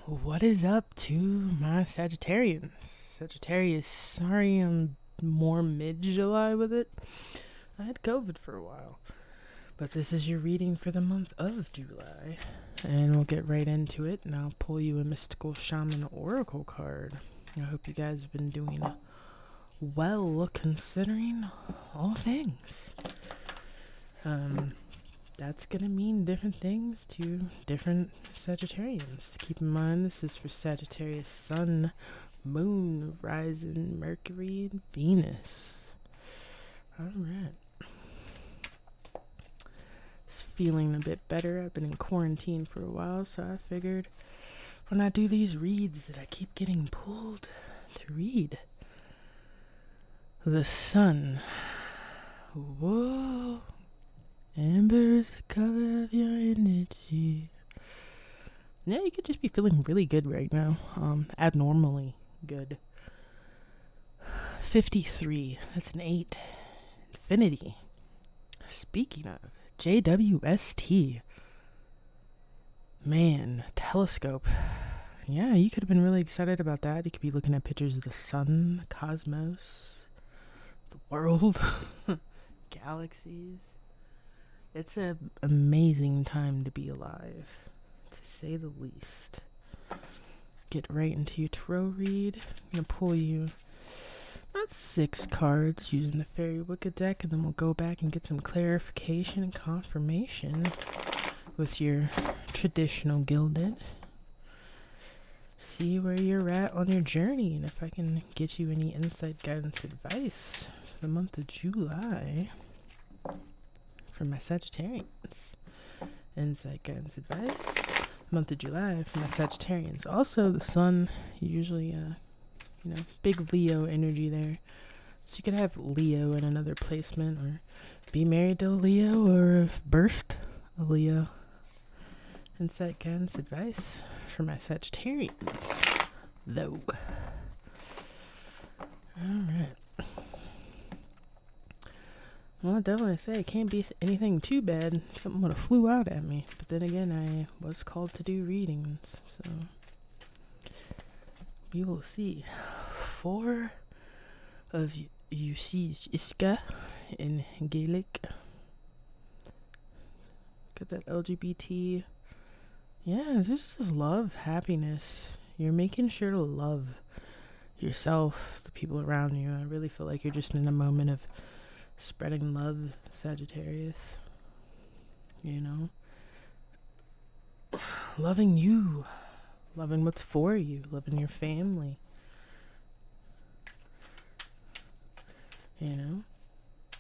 What is up to my Sagittarians? Sagittarius, sorry I'm more mid-July with it. I had COVID for a while. But this is your reading for the month of July. And we'll get right into it, and I'll pull you a Mystical Shaman Oracle card. I hope you guys have been doing well considering all things. That's going to mean different things to different Sagittarians. Keep in mind, this is for Sagittarius Sun, Moon, Rising, Mercury, and Venus. Alright. Just feeling a bit better. I've been in quarantine for a while, so I figured when I do these reads that I keep getting pulled to read. The Sun. Whoa. Amber is the color of your energy. Yeah, you could just be feeling really good right now. Abnormally good. 53. That's an 8. Infinity. Speaking of, JWST. Man, telescope. Yeah, you could have been really excited about that. You could be looking at pictures of the sun, the cosmos, the world, galaxies. It's an amazing time to be alive, to say the least. Get right into your tarot read. I'm going to pull you about 6 cards using the Fairy Wicca deck, and then we'll go back and get some clarification and confirmation with your traditional gilded. See where you're at on your journey, and if I can get you any insight, guidance, advice for the month of July. For my Sagittarians. Insight, guidance, advice. Month of July for my Sagittarians. Also, the Sun, usually, big Leo energy there. So you could have Leo in another placement, or be married to a Leo, or have birthed a Leo. Insight, guidance, advice for my Sagittarians. Though. Alright. Well, I definitely say it can't be anything too bad. Something would have flew out at me. But then again, I was called to do readings, so we will see. 4 of you see Iska in Gaelic. Got that LGBT. Yeah, this is love, happiness. You're making sure to love yourself, the people around you. I really feel like you're just in a moment of spreading love, Sagittarius. You know? Loving you. Loving what's for you. Loving your family. You know?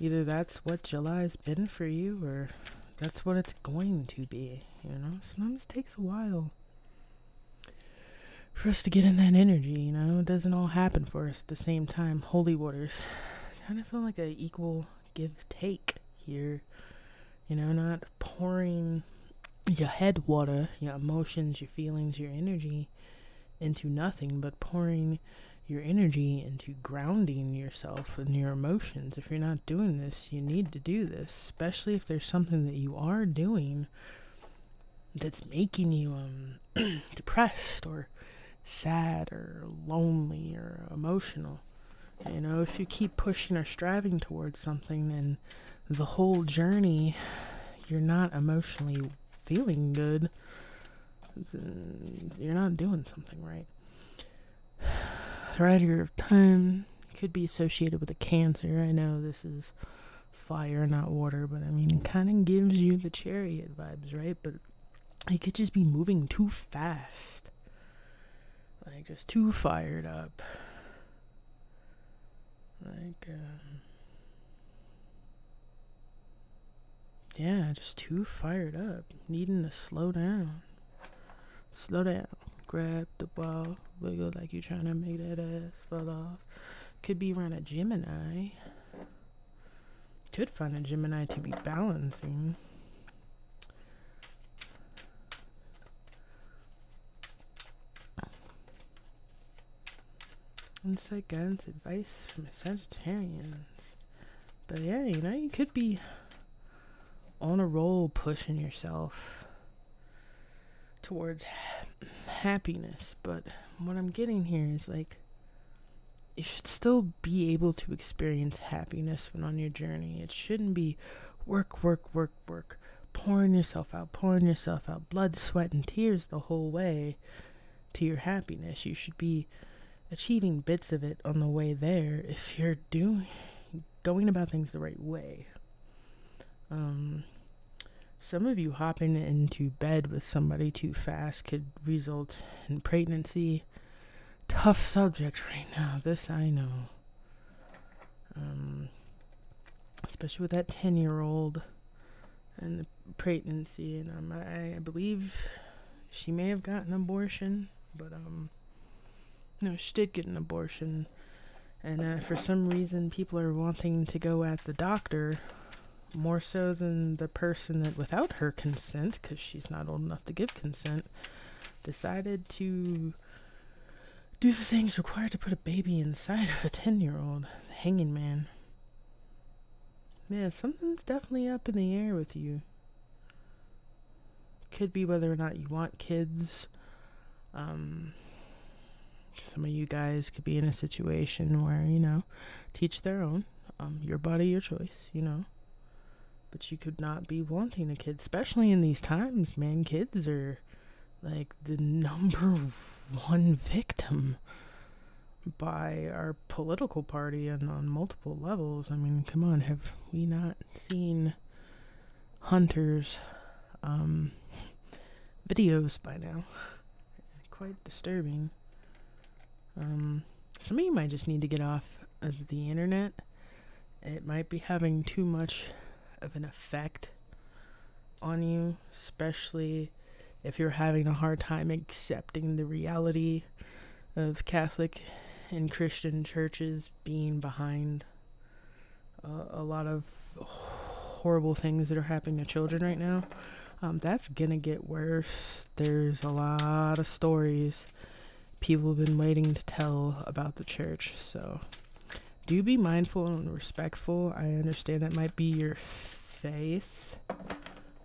Either that's what July's been for you, or that's what it's going to be. You know? Sometimes it takes a while for us to get in that energy, you know? It doesn't all happen for us at the same time. Holy waters. Kind of feel like a equal give-take here. You know, not pouring your head water, your emotions, your feelings, your energy into nothing, but pouring your energy into grounding yourself and your emotions. If you're not doing this, you need to do this, especially if there's something that you are doing that's making you depressed or sad or lonely or emotional. You know, if you keep pushing or striving towards something, then the whole journey, you're not emotionally feeling good, you're not doing something right. The writer of time could be associated with a Cancer. I know this is fire, not water, but I mean, it kind of gives you the Chariot vibes, right? But you could just be moving too fast. Like, just too fired up. Like, yeah, just too fired up. Needing to slow down. Slow down. Grab the ball. Wiggle like you're trying to make that ass fall off. Could be around a Gemini. Could find a Gemini to be balancing. Insight, guidance, advice from Sagittarians. But yeah, you know, you could be on a roll pushing yourself towards happiness, but what I'm getting here is like, you should still be able to experience happiness when on your journey. It shouldn't be work, work, work, work, pouring yourself out, blood, sweat, and tears the whole way to your happiness. You should be achieving bits of it on the way there if you're going about things the right way. Some of you hopping into bed with somebody too fast could result in pregnancy. Tough subject right now, this I know. Especially with that 10-year-old and the pregnancy, and I believe she may have gotten an abortion, but no, she did get an abortion, and for some reason people are wanting to go at the doctor more so than the person that, without her consent, because she's not old enough to give consent, decided to do the things required to put a baby inside of a 10-year-old. The hanging man. Yeah, something's definitely up in the air with you. Could be whether or not you want kids. Some of you guys could be in a situation where, teach their own. Your body, your choice, But you could not be wanting a kid, especially in these times, man. Kids are like the number one victim by our political party and on multiple levels. I mean, come on, have we not seen Hunter's videos by now? Quite disturbing. Some of you might just need to get off of the internet. It might be having too much of an effect on you, especially if you're having a hard time accepting the reality of Catholic and Christian churches being behind a lot of horrible things that are happening to children right now. That's gonna get worse. There's a lot of stories people have been waiting to tell about the church, so do be mindful and respectful. I understand that might be your faith,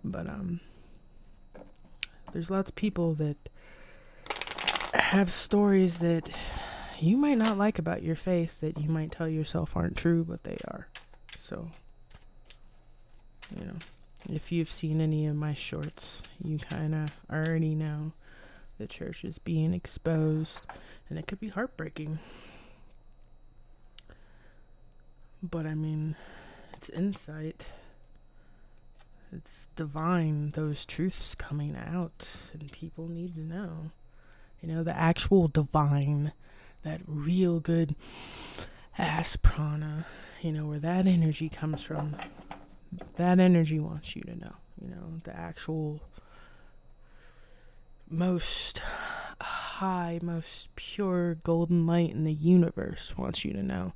but there's lots of people that have stories that you might not like about your faith that you might tell yourself aren't true, but they are. So, if you've seen any of my shorts, you kind of already know the church is being exposed, and it could be heartbreaking. But I mean, it's insight. It's divine, those truths coming out, and people need to know. The actual divine, that real good ass prana, where that energy comes from. That energy wants you to know, the actual most high, most pure golden light in the universe wants you to know.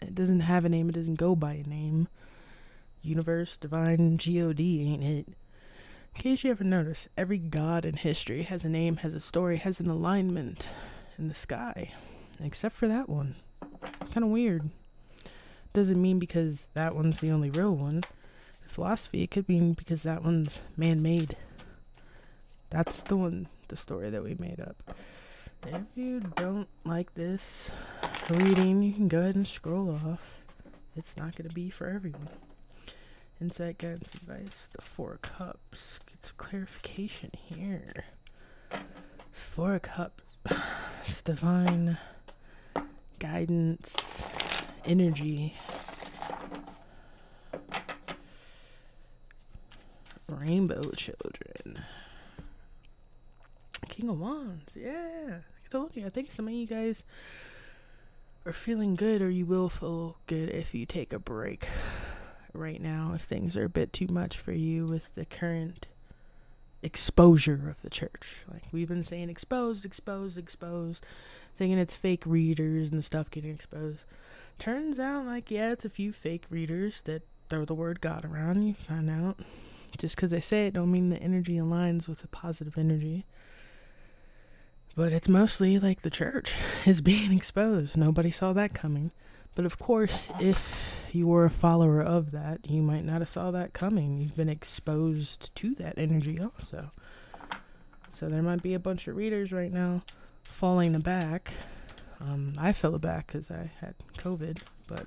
It doesn't have a name, it doesn't go by a name. Universe, divine, G-O-D ain't it. In case you ever notice, every god in history has a name, has a story, has an alignment in the sky. Except for that one. Kind of weird. Doesn't mean because that one's the only real one. In philosophy, it could mean because that one's man-made. That's the story that we made up. If you don't like this reading, you can go ahead and scroll off. It's not going to be for everyone. Insight, guidance, advice, the Four of Cups. Get some clarification here. Four of Cups. It's divine guidance, energy. Rainbow children. King of Wands. Yeah. I told you. I think some of you guys are feeling good, or you will feel good if you take a break right now, if things are a bit too much for you with the current exposure of the church. Like we've been saying, exposed, thinking it's fake readers and stuff getting exposed. Turns out, like, yeah, it's a few fake readers that throw the word God around. You find out. Just because they say it don't mean the energy aligns with the positive energy. But it's mostly like the church is being exposed. Nobody saw that coming. But of course, if you were a follower of that, you might not have saw that coming. You've been exposed to that energy also. So there might be a bunch of readers right now falling aback. I fell aback because I had COVID, but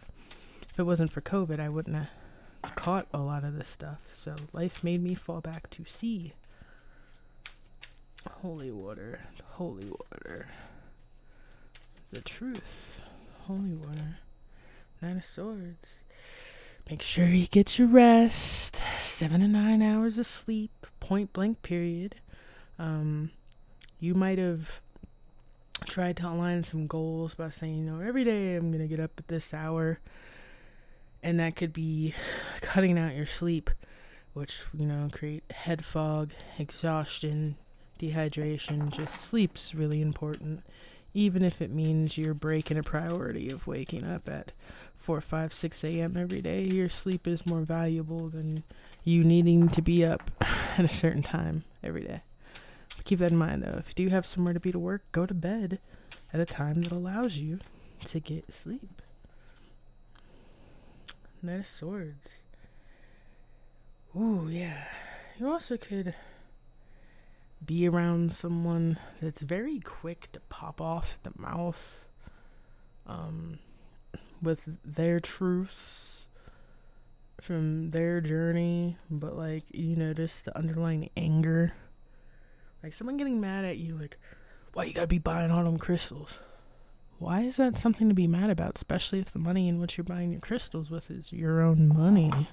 if it wasn't for COVID, I wouldn't have caught a lot of this stuff. So life made me fall back to sea. Holy water, holy water. The truth, holy water. Nine of Swords. Make sure you get your rest. 7 to 9 hours of sleep. Point blank period. You might have tried to align some goals by saying, every day I'm going to get up at this hour. And that could be cutting out your sleep, which, create head fog, exhaustion, dehydration. Just sleep's really important. Even if it means you're breaking a priority of waking up at 4, 5, 6 a.m. every day, your sleep is more valuable than you needing to be up at a certain time every day. But keep that in mind, though. If you do have somewhere to be to work, go to bed at a time that allows you to get sleep. Knight of Swords. Ooh, yeah. You also could be around someone that's very quick to pop off the mouth with their truths from their journey, but you notice the underlying anger. Like someone getting mad at you, like, why you gotta be buying all them crystals? Why is that something to be mad about, especially if the money in which you're buying your crystals with is your own money?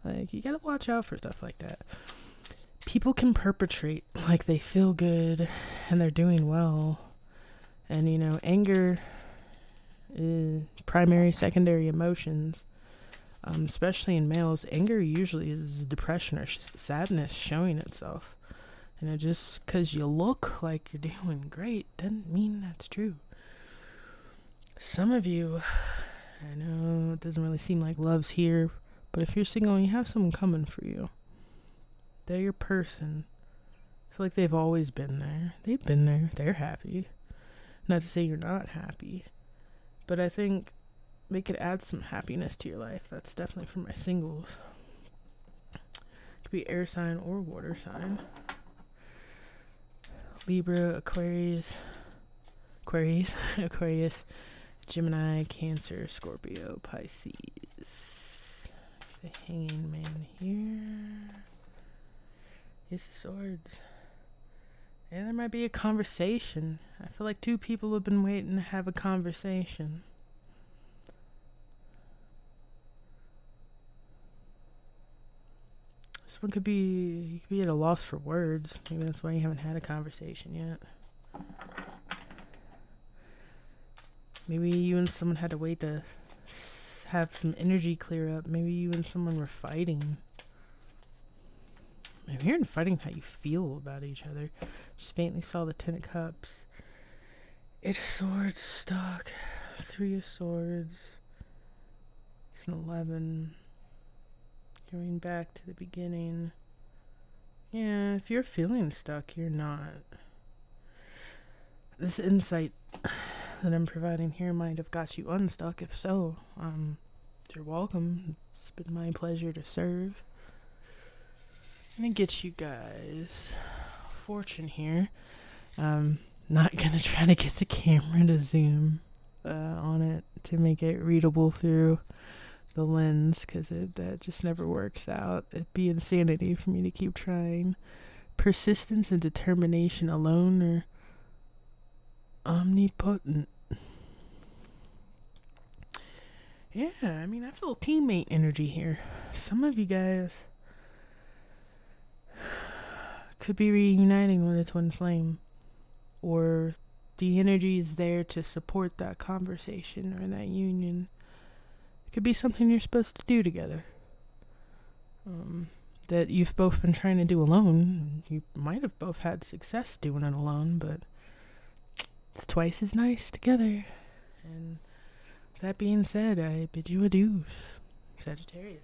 You gotta watch out for stuff like that. People can perpetrate like they feel good and they're doing well. And, anger is primary, secondary emotions. Especially in males, anger usually is depression or sadness showing itself. Just because you look like you're doing great doesn't mean that's true. Some of you, I know it doesn't really seem like love's here, but if you're single and you have someone coming for you, they're your person. I feel like they've always been there. They've been there. They're happy. Not to say you're not happy, but I think they could add some happiness to your life. That's definitely for my singles. It could be air sign or water sign. Libra, Aquarius, Gemini, Cancer, Scorpio, Pisces. The Hanging Man here. Ace of Swords. And there might be a conversation. I feel like two people have been waiting to have a conversation. This one could be, you could be at a loss for words. Maybe that's why you haven't had a conversation yet. Maybe you and someone had to wait to have some energy clear up. Maybe you and someone were fighting. Maybe you're fighting how you feel about each other. Just faintly saw the 10 of Cups. 8 of Swords stuck. 3 of Swords. It's an 11. Going back to the beginning. Yeah, if you're feeling stuck, you're not. This insight that I'm providing here might have got you unstuck. If so, you're welcome. It's been my pleasure to serve. I'm gonna get you guys fortune here. Not gonna try to get the camera to zoom on it to make it readable through the lens, because that just never works out. It'd be insanity for me to keep trying. Persistence and determination alone are omnipotent. Yeah, I feel teammate energy here. Some of you guys could be reuniting with a twin flame, or the energy is there to support that conversation or that union. It could be something you're supposed to do together, that you've both been trying to do alone. You might have both had success doing it alone, but it's twice as nice together. And with that being said, I bid you adieu, Sagittarius.